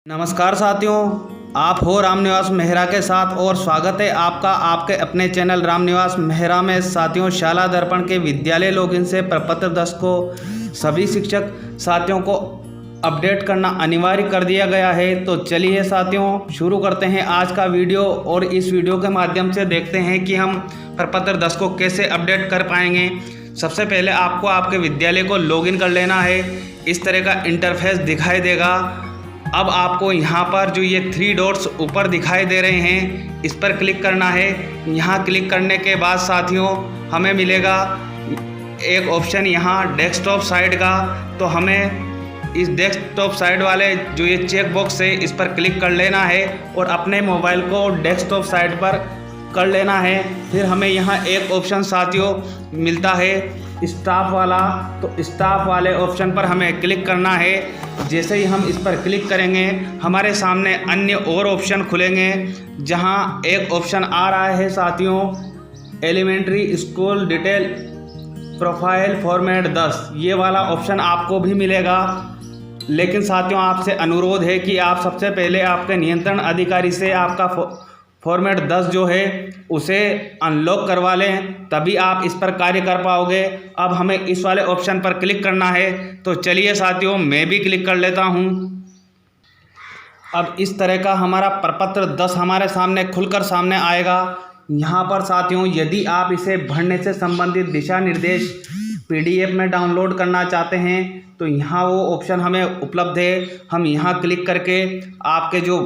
नमस्कार साथियों, आप हो रामनिवास मेहरा के साथ और स्वागत है आपका आपके अपने चैनल रामनिवास मेहरा में। साथियों, शाला दर्पण के विद्यालय लॉगिन से प्रपत्र 10 को सभी शिक्षक साथियों को अपडेट करना अनिवार्य कर दिया गया है। तो चलिए साथियों शुरू करते हैं आज का वीडियो और इस वीडियो के माध्यम से देखते हैं कि हम प्रपत्र 10 को कैसे अपडेट कर पाएंगे। सबसे पहले आपको आपके विद्यालय को लॉगिन कर लेना है। इस तरह का इंटरफेस दिखाई देगा। अब आपको यहाँ पर जो ये 3 डॉट्स ऊपर दिखाई दे रहे हैं, इस पर क्लिक करना है। यहाँ क्लिक करने के बाद साथियों हमें मिलेगा एक ऑप्शन यहाँ डेस्कटॉप साइड का। तो हमें इस डेस्कटॉप साइड वाले जो ये चेक बॉक्स है, इस पर क्लिक कर लेना है और अपने मोबाइल को डेस्कटॉप साइड पर कर लेना है। फिर हमें यहाँ एक ऑप्शन साथियों मिलता है स्टाफ वाला। तो स्टाफ वाले ऑप्शन पर हमें क्लिक करना है। जैसे ही हम इस पर क्लिक करेंगे हमारे सामने अन्य और ऑप्शन खुलेंगे, जहां एक ऑप्शन आ रहा है साथियों elementary school detail profile format 10। ये वाला ऑप्शन आपको भी मिलेगा। लेकिन साथियों आपसे अनुरोध है कि आप सबसे पहले आपके नियंत्रण अधिकारी से आपका फॉर्मेट 10 जो है उसे अनलॉक करवा लें, तभी आप इस पर कार्य कर पाओगे। अब हमें इस वाले ऑप्शन पर क्लिक करना है। तो चलिए साथियों मैं भी क्लिक कर लेता हूं। अब इस तरह का हमारा प्रपत्र 10 हमारे सामने खुलकर सामने आएगा। यहाँ पर साथियों यदि आप इसे भरने से संबंधित दिशा निर्देश PDF में डाउनलोड करना चाहते हैं तो यहाँ वो ऑप्शन हमें उपलब्ध है। हम यहाँ क्लिक करके आपके जो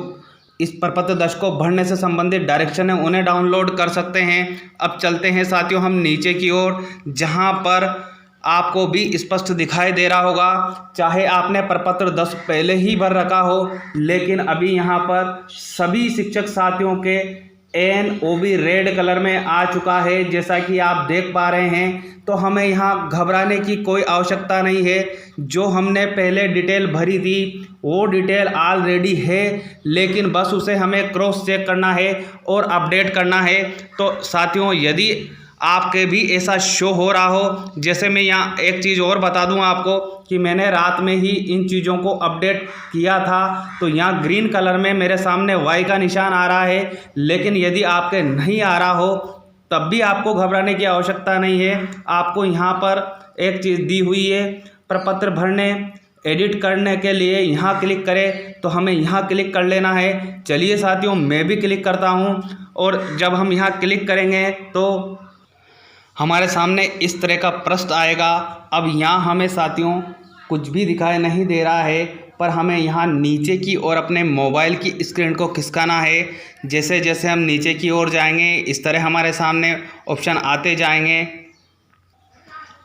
इस प्रपत्र 10 को भरने से संबंधित डायरेक्शन है उन्हें डाउनलोड कर सकते हैं। अब चलते हैं साथियों हम नीचे की ओर, जहां पर आपको भी स्पष्ट दिखाई दे रहा होगा। चाहे आपने प्रपत्र 10 पहले ही भर रखा हो, लेकिन अभी यहां पर सभी शिक्षक साथियों के NOB रेड कलर में आ चुका है, जैसा कि आप देख पा रहे हैं। तो हमें यहाँ घबराने की कोई आवश्यकता नहीं है। जो हमने पहले डिटेल भरी थी वो डिटेल ऑलरेडी है, लेकिन बस उसे हमें क्रॉस चेक करना है और अपडेट करना है। तो साथियों यदि आपके भी ऐसा शो हो रहा हो, जैसे मैं यहाँ एक चीज़ और बता दूँ आपको कि मैंने रात में ही इन चीज़ों को अपडेट किया था। तो यहाँ ग्रीन कलर में मेरे सामने Y का निशान आ रहा है, लेकिन यदि आपके नहीं आ रहा हो तब भी आपको घबराने की आवश्यकता नहीं है। आपको यहाँ पर एक चीज़ दी हुई है, प्रपत्र भरने एडिट करने के लिए यहाँ क्लिक करें। तो हमें यहाँ क्लिक कर लेना है। चलिए साथियों मैं भी क्लिक करता हूँ और जब हम यहाँ क्लिक करेंगे तो हमारे सामने इस तरह का पृष्ठ आएगा। अब यहाँ हमें साथियों कुछ भी दिखाई नहीं दे रहा है, पर हमें यहाँ नीचे की ओर अपने मोबाइल की स्क्रीन को खिसकाना है। जैसे जैसे हम नीचे की ओर जाएंगे इस तरह हमारे सामने ऑप्शन आते जाएंगे।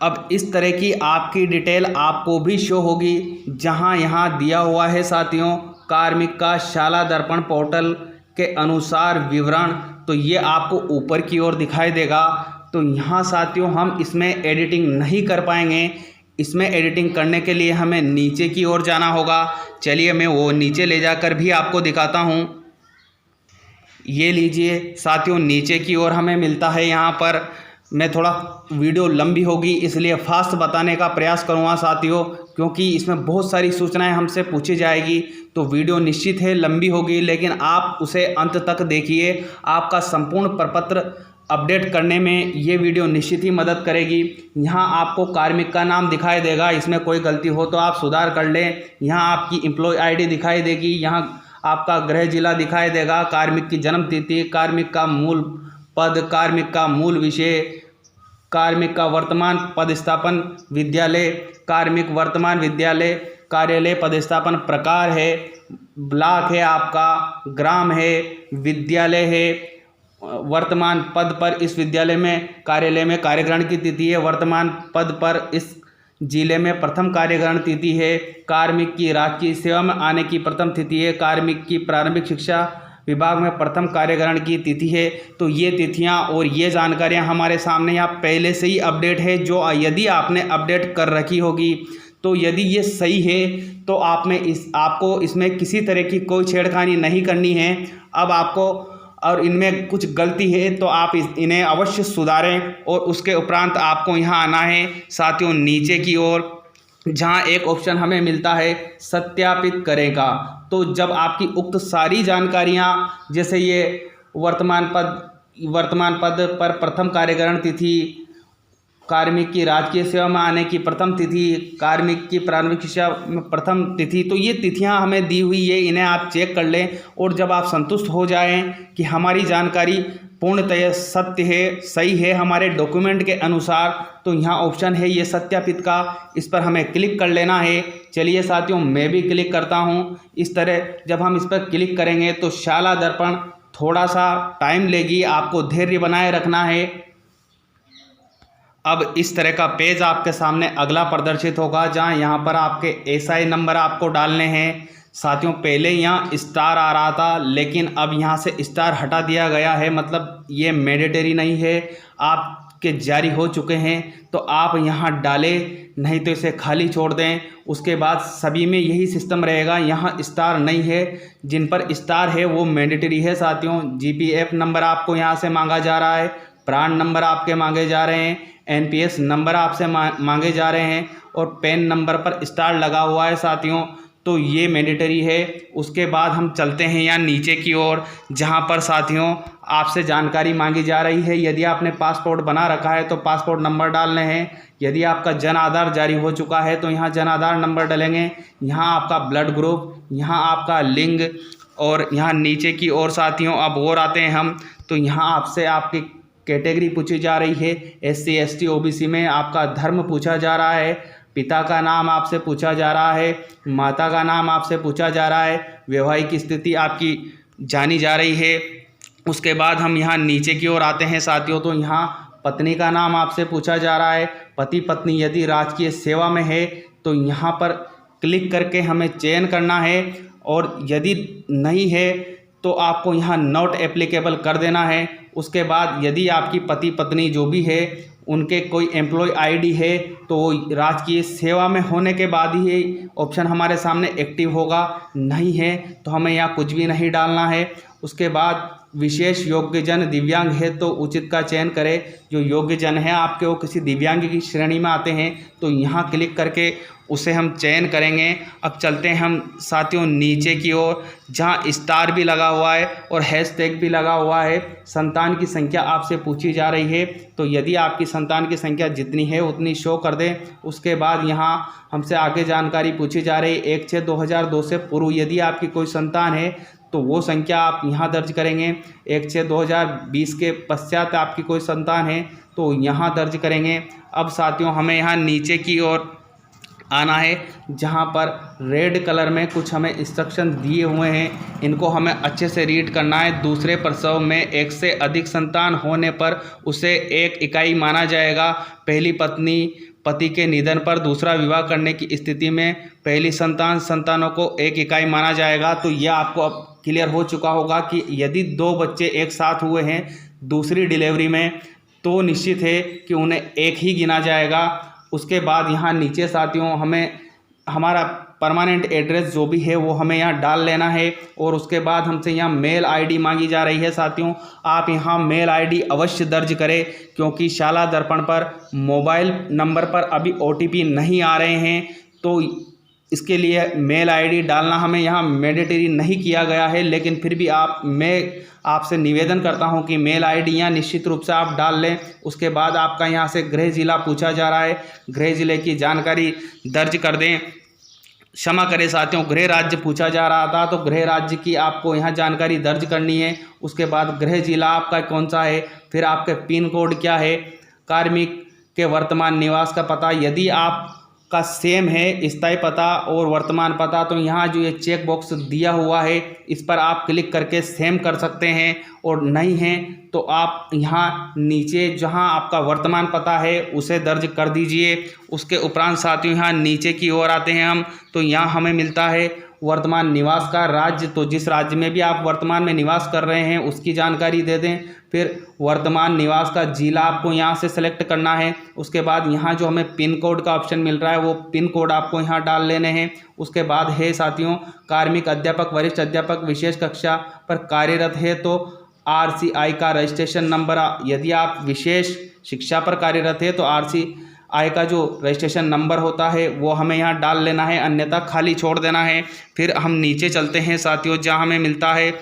अब इस तरह की आपकी डिटेल आपको भी शो होगी, जहाँ यहाँ दिया हुआ है साथियों कार्मिक का शाला दर्पण पोर्टल के अनुसार विवरण। तो ये आपको ऊपर की ओर दिखाई देगा। तो यहाँ साथियों हम इसमें एडिटिंग नहीं कर पाएंगे। इसमें एडिटिंग करने के लिए हमें नीचे की ओर जाना होगा। चलिए मैं वो नीचे ले जाकर भी आपको दिखाता हूँ। ये लीजिए साथियों नीचे की ओर हमें मिलता है। यहाँ पर मैं थोड़ा वीडियो लंबी होगी इसलिए फास्ट बताने का प्रयास करूँगा साथियों, क्योंकि इसमें बहुत सारी सूचनाएं हमसे पूछी जाएगी। तो वीडियो निश्चित है लंबी होगी, लेकिन आप उसे अंत तक देखिए। आपका संपूर्ण प्रपत्र अपडेट करने में ये वीडियो निश्चित ही मदद करेगी। यहाँ आपको कार्मिक का नाम दिखाई देगा, इसमें कोई गलती हो तो आप सुधार कर लें। यहाँ आपकी एम्प्लॉय ID दिखाई देगी। यहाँ आपका गृह जिला दिखाई देगा, कार्मिक की जन्म तिथि, कार्मिक का मूल पद, कार्मिक का मूल विषय, कार्मिक का वर्तमान पदस्थापन विद्यालय, कार्मिक वर्तमान विद्यालय कार्यालय पदस्थापन प्रकार है, ब्लॉक है आपका, ग्राम है, विद्यालय है, वर्तमान पद पर इस विद्यालय में कार्यालय में कार्यग्रहण की तिथि है, वर्तमान पद पर इस जिले में प्रथम कार्यग्रहण तिथि है, कार्मिक की राजकीय सेवा में आने की प्रथम तिथि है, कार्मिक की प्रारंभिक शिक्षा विभाग में प्रथम कार्यग्रहण की तिथि है। तो ये तिथियां और ये जानकारियां हमारे सामने यहाँ पहले से ही अपडेट है, जो यदि आपने अपडेट कर रखी होगी। तो यदि ये सही है तो आपको इसमें किसी तरह की कोई छेड़खानी नहीं करनी है। अब आपको और इनमें कुछ गलती है तो आप इन्हें अवश्य सुधारें और उसके उपरांत आपको यहाँ आना है साथियों नीचे की ओर। जहाँ एक ऑप्शन हमें मिलता है सत्यापित करेगा। तो जब आपकी उक्त सारी जानकारियाँ, जैसे ये वर्तमान पद पर प्रथम कार्यकरण तिथि, कार्मिक की राजकीय सेवा में आने की प्रथम तिथि, कार्मिक की प्रारंभिक शिक्षा में प्रथम तिथि, तो ये तिथियां हमें दी हुई है, इन्हें आप चेक कर लें। और जब आप संतुष्ट हो जाएं कि हमारी जानकारी पूर्णतः सत्य है, सही है हमारे डॉक्यूमेंट के अनुसार, तो यहाँ ऑप्शन है ये सत्यापित का, इस पर हमें क्लिक कर लेना है। चलिए साथियों, मैं भी क्लिक करता हूँ। इस तरह जब हम इस पर क्लिक करेंगे तो शाला दर्पण थोड़ा सा टाइम लेगी, आपको धैर्य बनाए रखना है। अब इस तरह का पेज आपके सामने अगला प्रदर्शित होगा, जहां यहाँ पर आपके एसआई नंबर आपको डालने हैं। साथियों, पहले यहाँ स्टार आ रहा था, लेकिन अब यहाँ से स्टार हटा दिया गया है, मतलब ये मैंडेटरी नहीं है, आपके जारी हो चुके हैं। तो आप यहाँ डालें, नहीं तो इसे खाली छोड़ दें। उसके बाद सभी में यही सिस्टम रहेगा, यहाँ स्टार नहीं है, जिन पर स्टार है वो मैंडेटरी है। साथियों, जीपीएफ नंबर आपको यहाँ से मांगा जा रहा है, प्राण नंबर आपके मांगे जा रहे हैं, एनपीएस नंबर आपसे मांगे जा रहे हैं, और पैन नंबर पर स्टार लगा हुआ है। साथियों, तो ये मैंडेटरी है। उसके बाद हम चलते हैं यहाँ नीचे की ओर, जहाँ पर साथियों आपसे जानकारी मांगी जा रही है। यदि आपने पासपोर्ट बना रखा है तो पासपोर्ट नंबर डालने हैं। यदि आपका जन आधार जारी हो चुका है तो यहाँ जन आधार नंबर डालेंगे। यहाँ आपका ब्लड ग्रुप, यहाँ आपका लिंग, और यहाँ नीचे की ओर साथियों अब और आते हैं हम, तो यहाँ आपसे आपकी कैटेगरी पूछी जा रही है। SC ST OBC में आपका धर्म पूछा जा रहा है, पिता का नाम आपसे पूछा जा रहा है, माता का नाम आपसे पूछा जा रहा है, वैवाहिक स्थिति आपकी जानी जा रही है। उसके बाद हम यहाँ नीचे की ओर आते हैं साथियों, तो यहाँ पत्नी का नाम आपसे पूछा जा रहा है। पति पत्नी यदि राजकीय सेवा में है तो यहाँ पर क्लिक करके हमें चयन करना है, और यदि नहीं है तो आपको यहाँ नॉट एप्लीकेबल कर देना है। उसके बाद यदि आपकी पति पत्नी जो भी है उनके कोई एम्प्लॉय आईडी है तो राजकीय सेवा में होने के बाद ही ये ऑप्शन हमारे सामने एक्टिव होगा, नहीं है तो हमें यहाँ कुछ भी नहीं डालना है। उसके बाद विशेष योग्यजन दिव्यांग है तो उचित का चयन करें। जो योग्यजन है आपके वो किसी दिव्यांग की श्रेणी में आते हैं, तो यहाँ क्लिक करके उसे हम चयन करेंगे। अब चलते हैं हम साथियों नीचे की ओर, जहाँ स्टार भी लगा हुआ है और हैशटैग भी लगा हुआ है। संतान की संख्या आपसे पूछी जा रही है, तो यदि आपकी संतान की संख्या जितनी है उतनी शो कर दें। उसके बाद यहाँ हमसे आगे जानकारी पूछी जा रही है 1/6/2002 से पूर्व यदि आपकी कोई संतान है तो वो संख्या आप यहाँ दर्ज करेंगे। 1/6/2020 के पश्चात आपकी कोई संतान है तो यहाँ दर्ज करेंगे। अब साथियों हमें यहाँ नीचे की ओर आना है, जहाँ पर रेड कलर में कुछ हमें इंस्ट्रक्शन दिए हुए हैं, इनको हमें अच्छे से रीड करना है। दूसरे प्रसव में एक से अधिक संतान होने पर उसे 1 इकाई माना जाएगा। पहली पत्नी पति के निधन पर दूसरा विवाह करने की स्थिति में पहली संतानों को 1 इकाई माना जाएगा। तो यह आपको अब क्लियर हो चुका होगा कि यदि 2 बच्चे एक साथ हुए हैं दूसरी डिलीवरी में तो निश्चित है कि उन्हें 1 ही गिना जाएगा। उसके बाद यहाँ नीचे साथियों हमें हमारा परमानेंट एड्रेस जो भी है वो हमें यहाँ डाल लेना है, और उसके बाद हमसे यहाँ मेल आईडी मांगी जा रही है। साथियों आप यहाँ मेल आईडी अवश्य दर्ज करें, क्योंकि शाला दर्पण पर मोबाइल नंबर पर अभी OTP नहीं आ रहे हैं, तो इसके लिए मेल आईडी डालना हमें यहाँ मैंडेटरी नहीं किया गया है। लेकिन फिर भी मैं आपसे निवेदन करता हूँ कि मेल आईडी यहाँ निश्चित रूप से आप डाल लें। उसके बाद आपका यहाँ से गृह जिला पूछा जा रहा है, गृह जिले की जानकारी दर्ज कर दें। क्षमा करें साथियों, गृह राज्य पूछा जा रहा था, तो गृह राज्य की आपको यहाँ जानकारी दर्ज करनी है। उसके बाद गृह जिला आपका कौन सा है, फिर आपके पिन कोड क्या है, कार्मिक के वर्तमान निवास का पता यदि आप का सेम है स्थायी पता और वर्तमान पता, तो यहाँ जो ये चेक बॉक्स दिया हुआ है इस पर आप क्लिक करके सेम कर सकते हैं, और नहीं है तो आप यहाँ नीचे जहाँ आपका वर्तमान पता है उसे दर्ज कर दीजिए। उसके उपरांत साथियों यहाँ नीचे की ओर आते हैं हम, तो यहाँ हमें मिलता है वर्तमान निवास का राज्य, तो जिस राज्य में भी आप वर्तमान में निवास कर रहे हैं उसकी जानकारी दे दें। फिर वर्तमान निवास का जिला आपको यहाँ से सेलेक्ट करना है। उसके बाद यहाँ जो हमें पिन कोड का ऑप्शन मिल रहा है वो पिन कोड आपको यहाँ डाल लेने हैं। उसके बाद है साथियों कार्मिक अध्यापक वरिष्ठ अध्यापक विशेष कक्षा पर कार्यरत है तो RCI का रजिस्ट्रेशन नंबर, यदि आप विशेष शिक्षा पर कार्यरत है तो आय का जो रजिस्ट्रेशन नंबर होता है वो हमें यहाँ डाल लेना है, अन्यथा खाली छोड़ देना है। फिर हम नीचे चलते हैं साथियों, जहाँ हमें मिलता है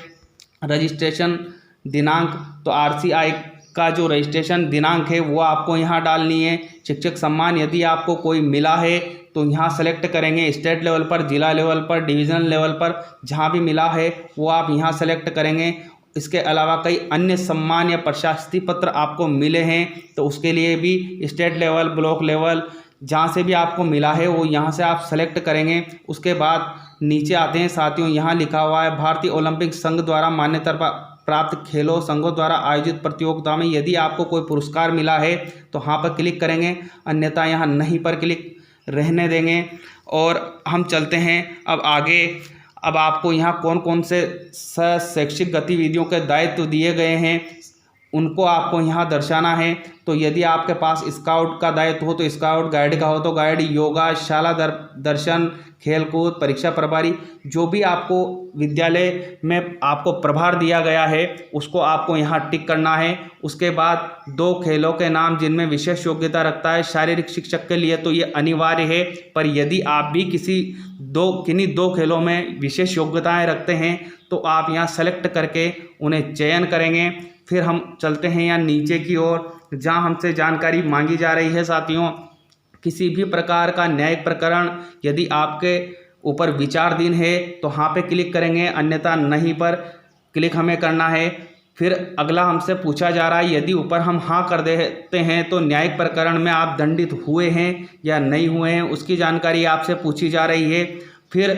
रजिस्ट्रेशन दिनांक। तो RCI का जो रजिस्ट्रेशन दिनांक है वो आपको यहाँ डालनी है। शिक्षक सम्मान यदि आपको कोई मिला है तो यहाँ सेलेक्ट करेंगे, स्टेट लेवल पर, जिला लेवल पर, डिवीज़नल लेवल पर, जहाँ भी मिला है वो आप यहाँ सेलेक्ट करेंगे। इसके अलावा कई अन्य सम्मान या प्रशस्ति पत्र आपको मिले हैं तो उसके लिए भी स्टेट लेवल, ब्लॉक लेवल, जहाँ से भी आपको मिला है वो यहाँ से आप सेलेक्ट करेंगे। उसके बाद नीचे आते हैं साथियों, यहाँ लिखा हुआ है भारतीय ओलंपिक संघ द्वारा मान्यता प्राप्त खेलों संघों द्वारा आयोजित प्रतियोगिता में यदि आपको कोई पुरस्कार मिला है तो हाँ पर क्लिक करेंगे, अन्यथा यहाँ नहीं पर क्लिक रहने देंगे। और हम चलते हैं अब आगे। अब आपको यहाँ कौन कौन से शैक्षिक गतिविधियों के दायित्व दिए गए हैं उनको आपको यहाँ दर्शाना है। तो यदि आपके पास स्काउट का दायित्व हो तो स्काउट, गाइड का हो तो गाइड, योगा, शाला दर्शन, खेलकूद, परीक्षा प्रभारी, जो भी आपको विद्यालय में आपको प्रभार दिया गया है उसको आपको यहाँ टिक करना है। उसके बाद 2 खेलों के नाम जिनमें विशेष योग्यता रखता है शारीरिक शिक्षक के लिए तो ये अनिवार्य है, पर यदि आप भी किन्हीं 2 खेलों में विशेष योग्यताएं रखते हैं तो आप यहाँ सेलेक्ट करके उन्हें चयन करेंगे। फिर हम चलते हैं यहाँ नीचे की ओर, जहाँ हमसे जानकारी मांगी जा रही है साथियों, किसी भी प्रकार का न्यायिक प्रकरण यदि आपके ऊपर विचाराधीन है तो हाँ पे क्लिक करेंगे, अन्यथा नहीं पर क्लिक हमें करना है। फिर अगला हमसे पूछा जा रहा है यदि ऊपर हम हाँ कर देते हैं तो न्यायिक प्रकरण में आप दंडित हुए हैं या नहीं हुए हैं उसकी जानकारी आपसे पूछी जा रही है। फिर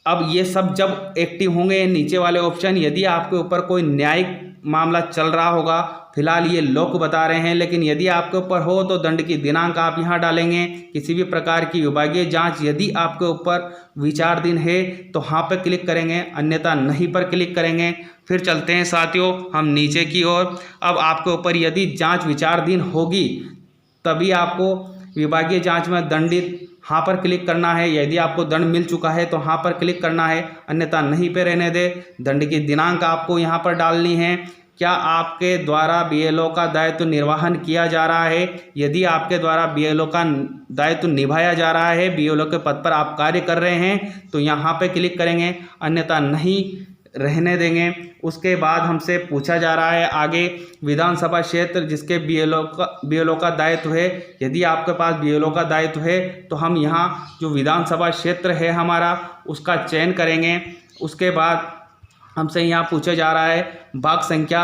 अब ये सब जब एक्टिव होंगे नीचे वाले ऑप्शन, यदि आपके ऊपर कोई न्यायिक मामला चल रहा होगा, फिलहाल ये लोक बता रहे हैं, लेकिन यदि आपके ऊपर हो तो दंड की दिनांक आप यहाँ डालेंगे। किसी भी प्रकार की विभागीय जांच यदि आपके ऊपर विचाराधीन है तो हाँ पर क्लिक करेंगे, अन्यथा नहीं पर क्लिक करेंगे। फिर चलते हैं साथियों हम नीचे की ओर। अब आपके ऊपर यदि जांच विचाराधीन होगी तभी आपको विभागीय जांच में दंडित हाँ पर क्लिक करना है। यदि आपको दंड मिल चुका है तो हाँ पर क्लिक करना है, अन्यथा नहीं पे रहने दे। दंड की दिनांक आपको यहाँ पर डालनी है। क्या आपके द्वारा BLO का दायित्व निर्वहन किया जा रहा है? यदि आपके द्वारा BLO का दायित्व निभाया जा रहा है, BLO के पद पर आप कार्य कर रहे हैं तो यहाँ पे क्लिक करेंगे, अन्यथा नहीं रहने देंगे। उसके बाद हमसे पूछा जा रहा है आगे विधानसभा क्षेत्र जिसके BLO का दायित्व है। यदि आपके पास BLO का दायित्व है तो हम यहाँ जो विधानसभा क्षेत्र है हमारा उसका चयन करेंगे। उसके बाद हमसे यहाँ पूछा जा रहा है भाग संख्या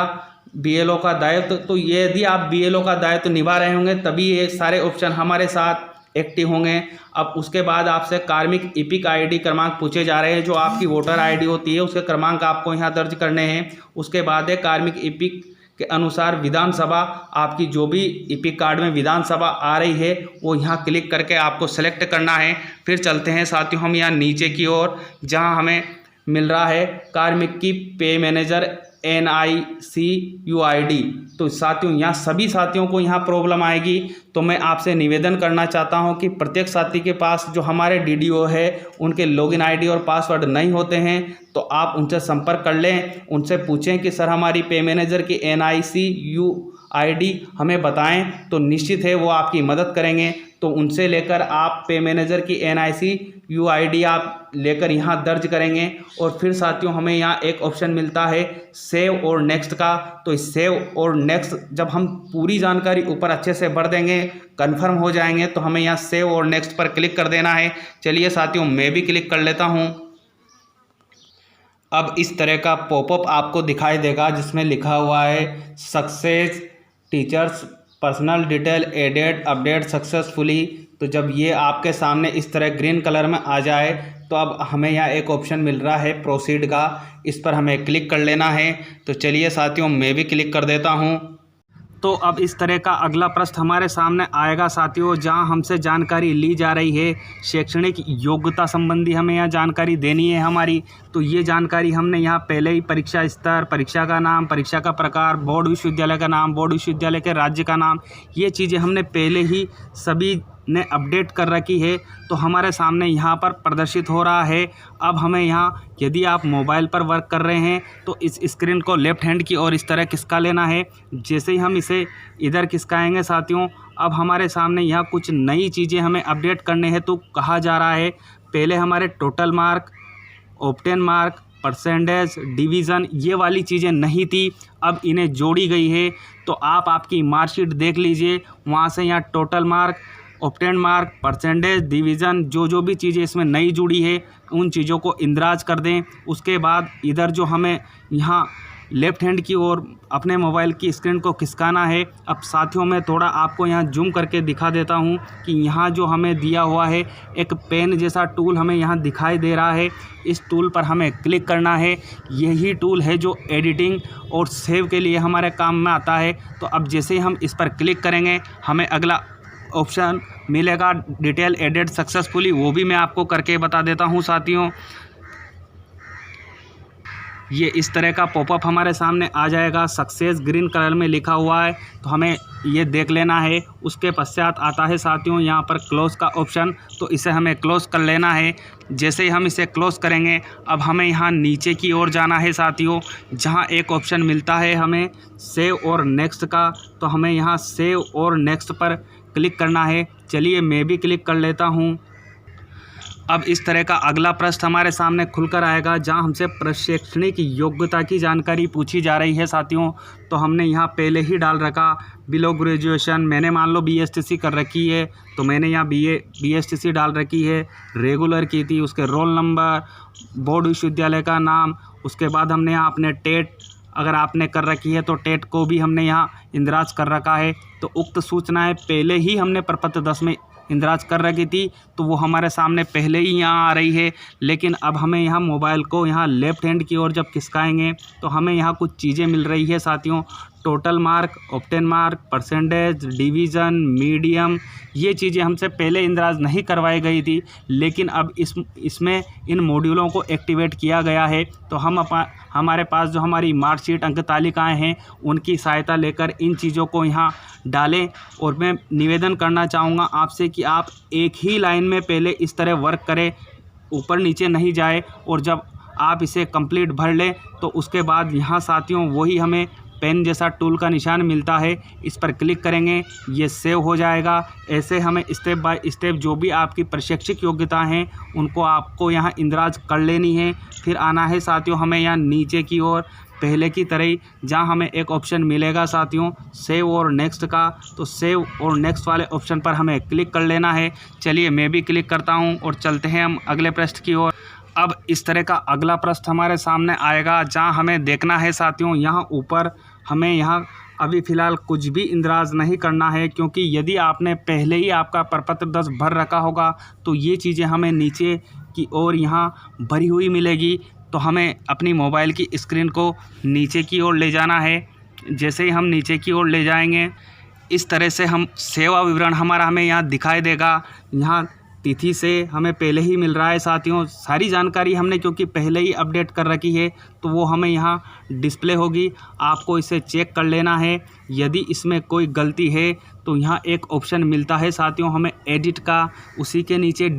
BLO का दायित्व, तो यदि आप BLO का दायित्व निभा रहे होंगे तभी ये सारे ऑप्शन हमारे साथ एक्टिव होंगे। अब उसके बाद आपसे कार्मिक EPIC ID क्रमांक पूछे जा रहे हैं, जो आपकी वोटर ID होती है उसके क्रमांक आपको यहाँ दर्ज करने हैं। उसके बाद है कार्मिक EPIC के अनुसार विधानसभा, आपकी जो भी EPIC कार्ड में विधानसभा आ रही है वो यहाँ क्लिक करके आपको सेलेक्ट करना है। फिर चलते हैं साथियों हम यहाँ नीचे की ओर, जहाँ हमें मिल रहा है कार्मिक की पे मैनेजर NIC UID। तो साथियों यहाँ सभी साथियों को यहाँ प्रॉब्लम आएगी, तो मैं आपसे निवेदन करना चाहता हूँ कि प्रत्येक साथी के पास जो हमारे DDO है उनके लॉगिन ID और पासवर्ड नहीं होते हैं तो आप उनसे संपर्क कर लें, उनसे पूछें कि सर हमारी पे मैनेजर की NIC UID हमें बताएं, तो निश्चित है वो आपकी मदद करेंगे। तो उनसे लेकर आप पे मैनेजर की NIC UID आप लेकर यहाँ दर्ज करेंगे। और फिर साथियों हमें यहाँ एक ऑप्शन मिलता है सेव और नेक्स्ट का। तो इस सेव और नेक्स्ट जब हम पूरी जानकारी ऊपर अच्छे से भर देंगे, कंफर्म हो जाएंगे, तो हमें यहाँ सेव और नेक्स्ट पर क्लिक कर देना है। चलिए साथियों मैं भी क्लिक कर लेता हूँ। अब इस तरह का पॉपअप आपको दिखाई देगा जिसमें लिखा हुआ है success teachers personal detail added update successfully. तो जब ये आपके सामने इस तरह ग्रीन कलर में आ जाए तो अब हमें यहाँ एक ऑप्शन मिल रहा है प्रोसीड का, इस पर हमें क्लिक कर लेना है। तो चलिए साथियों मैं भी क्लिक कर देता हूँ। तो अब इस तरह का अगला पृष्ठ हमारे सामने आएगा साथियों, जहां हमसे जानकारी ली जा रही है शैक्षणिक योग्यता संबंधी हमें यहाँ जानकारी देनी है हमारी। तो ये जानकारी हमने यहाँ पहले ही परीक्षा स्तर, परीक्षा का नाम, परीक्षा का प्रकार, बोर्ड विश्वविद्यालय का नाम, बोर्ड विश्वविद्यालय के राज्य का नाम, ये चीज़ें हमने पहले ही सभी ने अपडेट कर रखी है तो हमारे सामने यहाँ पर प्रदर्शित हो रहा है। अब हमें यहाँ, यदि आप मोबाइल पर वर्क कर रहे हैं तो इस स्क्रीन को लेफ़्ट हैंड की ओर इस तरह खिसका लेना है। जैसे ही हम इसे इधर खिसकाएंगे साथियों, अब हमारे सामने यहाँ कुछ नई चीज़ें हमें अपडेट करने हैं। तो कहा जा रहा है पहले हमारे total mark, obtain mark, percentage, division, ये वाली चीज़ें नहीं थी, अब इन्हें जोड़ी गई है। तो आप आपकी मार्कशीट देख लीजिए, वहाँ से यहाँ total mark, obtain mark, percentage, division, जो भी चीज़ें इसमें नई जुड़ी है उन चीज़ों को इंदराज कर दें। उसके बाद इधर जो हमें यहाँ लेफ़्ट हैंड की ओर अपने मोबाइल की स्क्रीन को खिसकाना है। अब साथियों मैं थोड़ा आपको यहाँ जूम करके दिखा देता हूँ कि यहाँ जो हमें दिया हुआ है एक पेन जैसा टूल हमें यहाँ दिखाई दे रहा है। इस टूल पर हमें क्लिक करना है। यही टूल है जो एडिटिंग और सेव के लिए हमारे काम में आता है। तो अब जैसे ही हम इस पर क्लिक करेंगे हमें अगला ऑप्शन मिलेगा डिटेल एडिट सक्सेसफुली, वो भी मैं आपको करके बता देता हूँ साथियों। ये इस तरह का पॉपअप हमारे सामने आ जाएगा, सक्सेस ग्रीन कलर में लिखा हुआ है, तो हमें ये देख लेना है। उसके पश्चात आता है साथियों यहाँ पर क्लोज़ का ऑप्शन, तो इसे हमें क्लोज़ कर लेना है। जैसे ही हम इसे क्लोज़ करेंगे अब हमें यहाँ नीचे की ओर जाना है साथियों, जहाँ एक ऑप्शन मिलता है हमें सेव और नेक्स्ट का, तो हमें यहाँ सेव और नेक्स्ट पर क्लिक करना है। चलिए मैं भी क्लिक कर लेता हूँ। अब इस तरह का अगला पृष्ठ हमारे सामने खुलकर आएगा, जहां हमसे प्रशैक्षणिक योग्यता की जानकारी पूछी जा रही है साथियों। तो हमने यहां पहले ही डाल रखा बिलो ग्रेजुएशन, मैंने मान लो BSTC कर रखी है तो मैंने यहाँ BSTC डाल रखी है। रेगुलर की थी, उसके रोल नंबर, बोर्ड विश्वविद्यालय का नाम, उसके बाद हमने यहाँ अपने टेट अगर आपने कर रखी है तो टेट को भी हमने यहाँ इंदराज कर रखा है। तो उक्त सूचनाएँ पहले ही हमने प्रपत्र 10 में इंदराज कर रखी थी, तो वो हमारे सामने पहले ही यहाँ आ रही है। लेकिन अब हमें यहाँ मोबाइल को यहाँ लेफ़्ट हैंड की ओर जब खिसकाएंगे तो हमें यहाँ कुछ चीज़ें मिल रही है साथियों। Total mark, obtain mark, percentage, division, medium, ये चीज़ें हमसे पहले इंदराज नहीं करवाई गई थी, लेकिन अब इसमें इन मॉड्यूलों को एक्टिवेट किया गया है। तो हम हमारे पास जो हमारी मार्कशीट अंक तालिकाएँ हैं उनकी सहायता लेकर इन चीज़ों को यहाँ डालें। और मैं निवेदन करना चाहूँगा आपसे कि आप एक ही लाइन में पहले इस तरह वर्क करें, ऊपर नीचे नहीं जाए, और जब आप इसे कंप्लीट भर लें तो उसके बाद यहाँ साथियों वही हमें पेन जैसा टूल का निशान मिलता है, इस पर क्लिक करेंगे, ये सेव हो जाएगा। ऐसे हमें स्टेप बाय स्टेप जो भी आपकी प्रशिक्षित योग्यता हैं उनको आपको यहाँ इंदराज कर लेनी है। फिर आना है साथियों हमें यहाँ नीचे की ओर पहले की तरह ही, जहाँ हमें एक ऑप्शन मिलेगा साथियों सेव और नेक्स्ट का, तो सेव और नेक्स्ट वाले ऑप्शन पर हमें क्लिक कर लेना है। चलिए मैं भी क्लिक करता हूँ और चलते हैं हम अगले पृष्ठ की ओर। अब इस तरह का अगला पृष्ठ हमारे सामने आएगा, जहाँ हमें देखना है साथियों यहाँ ऊपर हमें यहाँ अभी फ़िलहाल कुछ भी इंदराज नहीं करना है, क्योंकि यदि आपने पहले ही आपका प्रपत्र 10 भर रखा होगा तो ये चीज़ें हमें नीचे की ओर यहाँ भरी हुई मिलेगी। तो हमें अपनी मोबाइल की स्क्रीन को नीचे की ओर ले जाना है। जैसे ही हम नीचे की ओर ले जाएंगे इस तरह से हम सेवा विवरण हमारा हमें यहाँ दिखाई देगा। यहाँ तिथि से हमें पहले ही मिल रहा है साथियों, सारी जानकारी हमने क्योंकि पहले ही अपडेट कर रखी है तो वो हमें यहाँ डिस्प्ले होगी। आपको इसे चेक कर लेना है, यदि इसमें कोई गलती है तो यहाँ एक ऑप्शन मिलता है साथियों हमें एडिट का, उसी के नीचे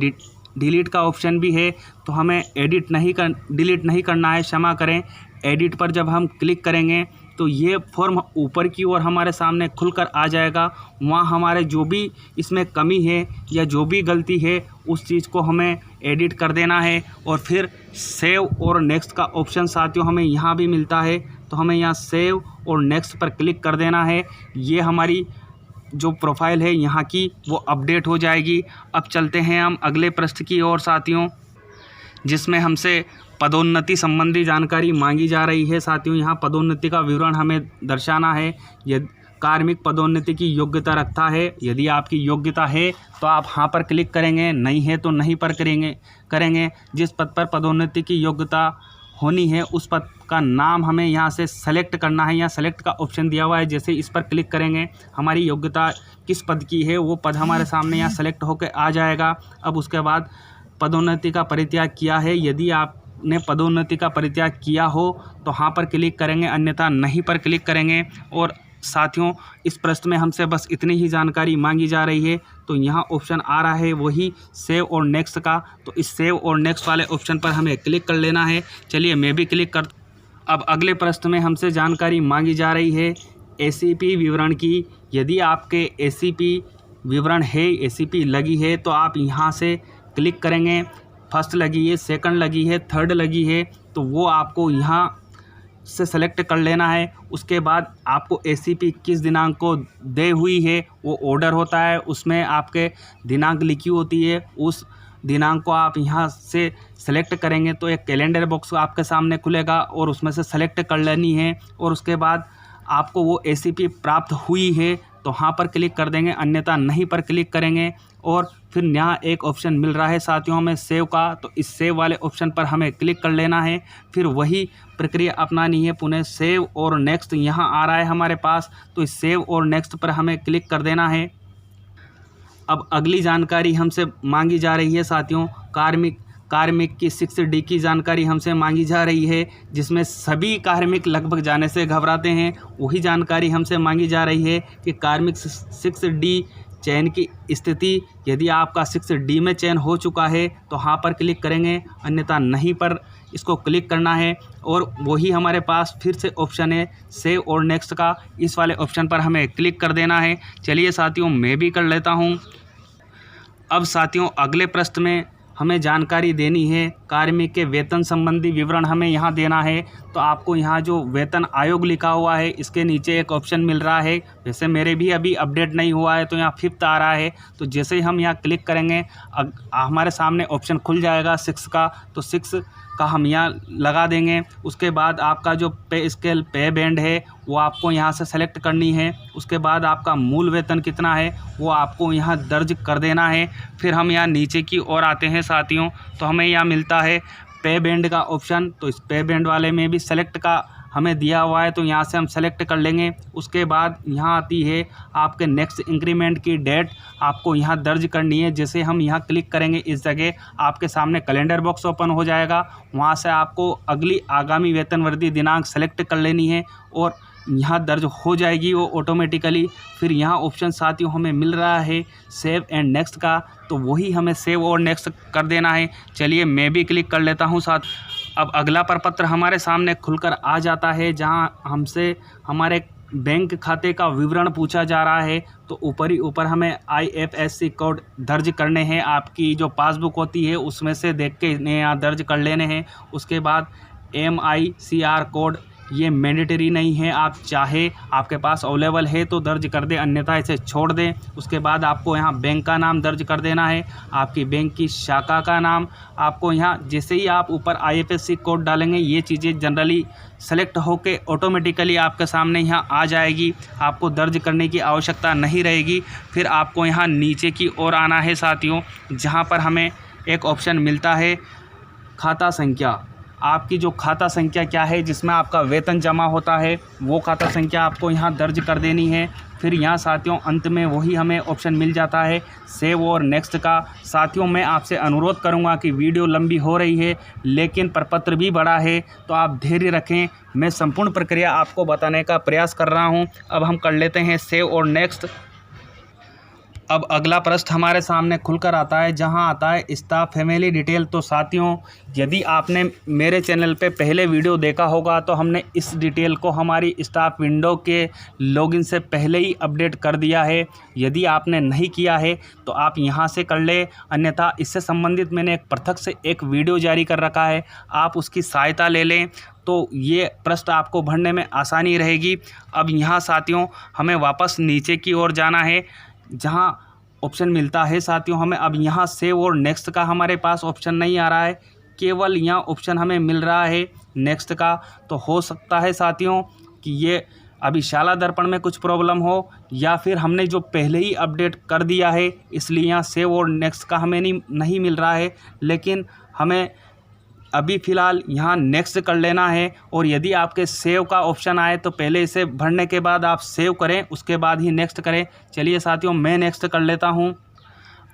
डिलीट का ऑप्शन भी है। तो हमें डिलीट नहीं करना है, क्षमा करें। एडिट पर जब हम क्लिक करेंगे तो ये फॉर्म ऊपर की ओर हमारे सामने खुलकर आ जाएगा। वहाँ हमारे जो भी इसमें कमी है या जो भी गलती है उस चीज़ को हमें एडिट कर देना है। और फिर सेव और नेक्स्ट का ऑप्शन साथियों हमें यहाँ भी मिलता है, तो हमें यहाँ सेव और नेक्स्ट पर क्लिक कर देना है। ये हमारी जो प्रोफाइल है यहाँ की वो अपडेट हो जाएगी। अब चलते हैं हम अगले पृष्ठ की ओर साथियों, जिसमें हमसे पदोन्नति संबंधी जानकारी मांगी जा रही है साथियों। यहाँ पदोन्नति का विवरण हमें दर्शाना है। यदि कार्मिक पदोन्नति की योग्यता रखता है, यदि आपकी योग्यता है तो आप हाँ पर क्लिक करेंगे, नहीं है तो नहीं पर करेंगे। जिस पद पर पदोन्नति की योग्यता होनी है उस पद का नाम हमें यहाँ से सेलेक्ट करना है। यहाँ सेलेक्ट का ऑप्शन दिया हुआ है, जैसे इस पर क्लिक करेंगे हमारी योग्यता किस पद की है वो पद हमारे सामने यहाँ सेलेक्ट होकर आ जाएगा। अब उसके बाद पदोन्नति का परित्याग किया है, यदि आपने पदोन्नति का परित्याग किया हो तो हाँ पर क्लिक करेंगे, अन्यथा नहीं पर क्लिक करेंगे। और साथियों इस प्रश्न में हमसे बस इतनी ही जानकारी मांगी जा रही है। तो यहाँ ऑप्शन आ रहा है वही सेव और नेक्स्ट का, तो इस सेव और नेक्स्ट वाले ऑप्शन पर हमें क्लिक कर लेना है। चलिए मैं भी क्लिक कर। अब अगले प्रश्न में हमसे जानकारी मांगी जा रही है एसीपी विवरण की। यदि आपके एसीपी विवरण है, एसीपी लगी है, तो आप यहाँ से क्लिक करेंगे। फर्स्ट लगी है, सेकंड लगी है, थर्ड लगी है, तो वो आपको यहाँ से सेलेक्ट कर लेना है। उसके बाद आपको एसीपी किस दिनांक को दे हुई है वो ऑर्डर होता है, उसमें आपके दिनांक लिखी होती है। उस दिनांक को आप यहाँ से सेलेक्ट करेंगे तो एक कैलेंडर बॉक्स आपके सामने खुलेगा और उसमें से सेलेक्ट कर लेनी है। और उसके बाद आपको वो एसीपी प्राप्त हुई है तो हाँ पर क्लिक कर देंगे, अन्यथा नहीं पर क्लिक करेंगे। और फिर यहाँ एक ऑप्शन मिल रहा है साथियों हमें सेव का, तो इस सेव वाले ऑप्शन पर हमें क्लिक कर लेना है। फिर वही प्रक्रिया अपनानी है पुनः। सेव और नेक्स्ट यहाँ आ रहा है हमारे पास, तो इस सेव और नेक्स्ट पर हमें क्लिक कर देना है। अब अगली जानकारी हमसे मांगी जा रही है साथियों कार्मिक की 6D की जानकारी हमसे मांगी जा रही है, जिसमें सभी कार्मिक लगभग जाने से घबराते हैं। वही जानकारी हमसे मांगी जा रही है कि कार्मिक 6D चयन की स्थिति। यदि आपका 6D में चयन हो चुका है तो हाँ पर क्लिक करेंगे, अन्यथा नहीं पर इसको क्लिक करना है। और वही हमारे पास फिर से ऑप्शन है सेव और नेक्स्ट का, इस वाले ऑप्शन पर हमें क्लिक कर देना है। चलिए साथियों मैं भी कर लेता हूँ। अब साथियों अगले प्रश्न में हमें जानकारी देनी है कार्मिक के वेतन संबंधी विवरण हमें यहाँ देना है। तो आपको यहाँ जो वेतन आयोग लिखा हुआ है इसके नीचे एक ऑप्शन मिल रहा है। वैसे मेरे भी अभी अपडेट नहीं हुआ है तो यहाँ 5th आ रहा है। तो जैसे ही हम यहाँ क्लिक करेंगे हमारे सामने ऑप्शन खुल जाएगा 6 का, तो 6 का हम यहाँ लगा देंगे। उसके बाद आपका जो पे स्केल पे बैंड है वो आपको यहाँ से सेलेक्ट करनी है। उसके बाद आपका मूल वेतन कितना है वो आपको यहाँ दर्ज कर देना है। फिर हम यहाँ नीचे की ओर आते हैं साथियों, तो हमें यहाँ मिलता है पे बैंड का ऑप्शन। तो इस पे बैंड वाले में भी सेलेक्ट का हमें दिया हुआ है, तो यहाँ से हम सेलेक्ट कर लेंगे। उसके बाद यहाँ आती है आपके नेक्स्ट इंक्रीमेंट की डेट, आपको यहाँ दर्ज करनी है। जैसे हम यहाँ क्लिक करेंगे इस जगह आपके सामने कैलेंडर बॉक्स ओपन हो जाएगा। वहाँ से आपको अगली आगामी वेतन वृद्धि दिनांक सेलेक्ट कर लेनी है और यहाँ दर्ज हो जाएगी वो ऑटोमेटिकली। फिर यहाँ ऑप्शन साथियों हमें मिल रहा है सेव एंड नेक्स्ट का, तो वही हमें सेव और नेक्स्ट कर देना है। चलिए मैं भी क्लिक कर लेता हूँ साथ। अब अगला प्रपत्र हमारे सामने खुलकर आ जाता है, जहाँ हमसे हमारे बैंक खाते का विवरण पूछा जा रहा है। तो ऊपर हमें IFSC कोड दर्ज करने हैं। आपकी जो पासबुक होती है उसमें से देख के इन्हें यहाँ दर्ज कर लेने हैं। उसके बाद MICR कोड, ये मैंडेटरी नहीं है, आप चाहे आपके पास अवेलेबल है तो दर्ज कर दें, अन्यथा इसे छोड़ दें। उसके बाद आपको यहाँ बैंक का नाम दर्ज कर देना है, आपकी बैंक की शाखा का नाम। आपको यहाँ जैसे ही आप ऊपर IFSC कोड डालेंगे ये चीज़ें जनरली सेलेक्ट होके ऑटोमेटिकली आपके सामने यहाँ आ जाएगी, आपको दर्ज करने की आवश्यकता नहीं रहेगी। फिर आपको यहाँ नीचे की ओर आना है साथियों, जहाँ पर हमें एक ऑप्शन मिलता है खाता संख्या। आपकी जो खाता संख्या क्या है जिसमें आपका वेतन जमा होता है वो खाता संख्या आपको यहाँ दर्ज कर देनी है। फिर यहाँ साथियों अंत में वही हमें ऑप्शन मिल जाता है सेव और नेक्स्ट का। साथियों मैं आपसे अनुरोध करूँगा कि वीडियो लंबी हो रही है लेकिन प्रपत्र भी बड़ा है, तो आप धैर्य रखें, मैं संपूर्ण प्रक्रिया आपको बताने का प्रयास कर रहा हूँ। अब हम कर लेते हैं सेव और नेक्स्ट। अब अगला प्रश्न हमारे सामने खुलकर आता है, जहां आता है स्टाफ फैमिली डिटेल। तो साथियों यदि आपने मेरे चैनल पे पहले वीडियो देखा होगा तो हमने इस डिटेल को हमारी स्टाफ विंडो के लॉगिन से पहले ही अपडेट कर दिया है। यदि आपने नहीं किया है तो आप यहां से कर ले, अन्यथा इससे संबंधित मैंने एक पृथक से एक वीडियो जारी कर रखा है, आप उसकी सहायता ले लें तो ये प्रश्न आपको भरने में आसानी रहेगी। अब यहाँ साथियों हमें वापस नीचे की ओर जाना है, जहां ऑप्शन मिलता है साथियों हमें। अब यहाँ सेव और नेक्स्ट का हमारे पास ऑप्शन नहीं आ रहा है, केवल यहाँ ऑप्शन हमें मिल रहा है नेक्स्ट का। तो हो सकता है साथियों कि ये अभी शाला दर्पण में कुछ प्रॉब्लम हो, या फिर हमने जो पहले ही अपडेट कर दिया है इसलिए यहाँ सेव और नेक्स्ट का हमें नहीं मिल रहा है। लेकिन हमें अभी फ़िलहाल यहाँ नेक्स्ट कर लेना है, और यदि आपके सेव का ऑप्शन आए तो पहले इसे भरने के बाद आप सेव करें, उसके बाद ही नेक्स्ट करें। चलिए साथियों मैं नेक्स्ट कर लेता हूँ।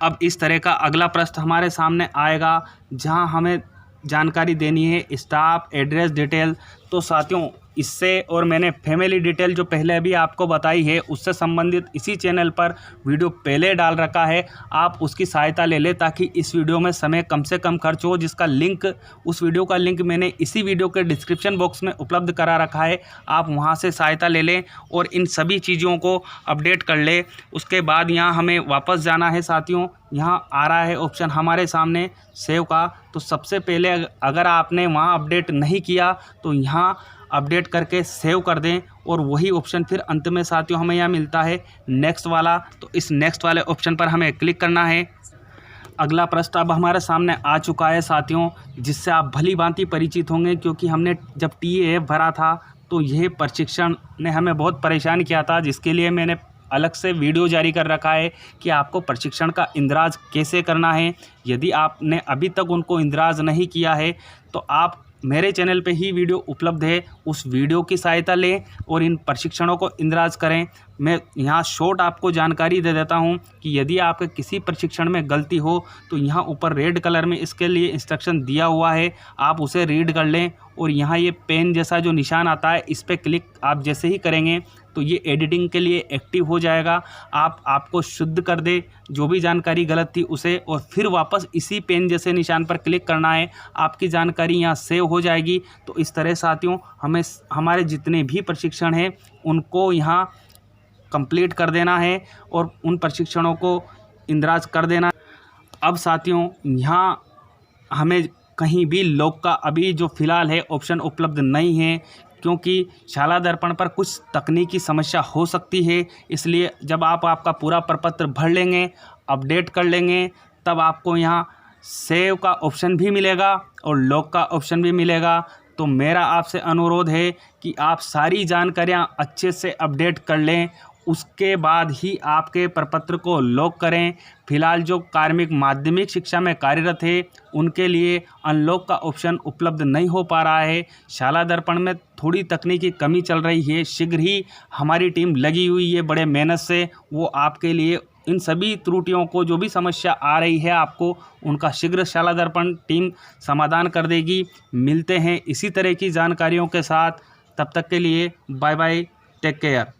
अब इस तरह का अगला प्रश्न हमारे सामने आएगा, जहाँ हमें जानकारी देनी है स्टाफ एड्रेस डिटेल। तो साथियों इससे और मैंने फैमिली डिटेल जो पहले अभी आपको बताई है उससे संबंधित इसी चैनल पर वीडियो पहले डाल रखा है, आप उसकी सहायता ले लें ताकि इस वीडियो में समय कम से कम खर्च हो, जिसका लिंक उस वीडियो का लिंक मैंने इसी वीडियो के डिस्क्रिप्शन बॉक्स में उपलब्ध करा रखा है। आप वहां से सहायता ले लें और इन सभी चीज़ों को अपडेट कर लें। उसके बाद यहाँ हमें वापस जाना है साथियों। यहाँ आ रहा है ऑप्शन हमारे सामने सेव का, तो सबसे पहले अगर आपने वहाँ अपडेट नहीं किया तो यहाँ अपडेट करके सेव कर दें और वही ऑप्शन फिर अंत में साथियों हमें यहाँ मिलता है नेक्स्ट वाला। तो इस नेक्स्ट वाले ऑप्शन पर हमें क्लिक करना है। अगला प्रश्न अब हमारे सामने आ चुका है साथियों, जिससे आप भली भांति परिचित होंगे, क्योंकि हमने जब TAF भरा था तो यह प्रशिक्षण ने हमें बहुत परेशान किया था, जिसके लिए मैंने अलग से वीडियो जारी कर रखा है कि आपको प्रशिक्षण का इंद्राज कैसे करना है। यदि आपने अभी तक उनको इंद्राज नहीं किया है तो आप मेरे चैनल पे ही वीडियो उपलब्ध है, उस वीडियो की सहायता लें और इन प्रशिक्षणों को इंद्राज करें। मैं यहाँ शॉर्ट आपको जानकारी दे देता हूँ कि यदि आपके किसी प्रशिक्षण में गलती हो तो यहाँ ऊपर रेड कलर में इसके लिए इंस्ट्रक्शन दिया हुआ है, आप उसे रीड कर लें। और यहाँ ये पेन जैसा जो निशान आता है इस पर क्लिक आप जैसे ही करेंगे तो ये एडिटिंग के लिए एक्टिव हो जाएगा। आपको शुद्ध कर दे जो भी जानकारी गलत थी उसे, और फिर वापस इसी पेन जैसे निशान पर क्लिक करना है, आपकी जानकारी यहाँ सेव हो जाएगी। तो इस तरह साथियों हमें हमारे जितने भी प्रशिक्षण हैं उनको यहाँ कंप्लीट कर देना है और उन प्रशिक्षणों को इंद्राज कर देना। अब साथियों यहाँ हमें कहीं भी लॉक का अभी जो फ़िलहाल है ऑप्शन उपलब्ध नहीं है, क्योंकि शाला दर्पण पर कुछ तकनीकी समस्या हो सकती है। इसलिए जब आप आपका पूरा प्रपत्र भर लेंगे, अपडेट कर लेंगे, तब आपको यहाँ सेव का ऑप्शन भी मिलेगा और लॉक का ऑप्शन भी मिलेगा। तो मेरा आपसे अनुरोध है कि आप सारी जानकारियाँ अच्छे से अपडेट कर लें, उसके बाद ही आपके प्रपत्र को लॉक करें। फिलहाल जो कार्मिक माध्यमिक शिक्षा में कार्यरत है उनके लिए अनलॉक का ऑप्शन उपलब्ध नहीं हो पा रहा है। शाला दर्पण में थोड़ी तकनीकी कमी चल रही है, शीघ्र ही हमारी टीम लगी हुई है बड़े मेहनत से, वो आपके लिए इन सभी त्रुटियों को जो भी समस्या आ रही है आपको उनका शीघ्र शाला दर्पण टीम समाधान कर देगी। मिलते हैं इसी तरह की जानकारियों के साथ, तब तक के लिए बाय बाय, टेक केयर।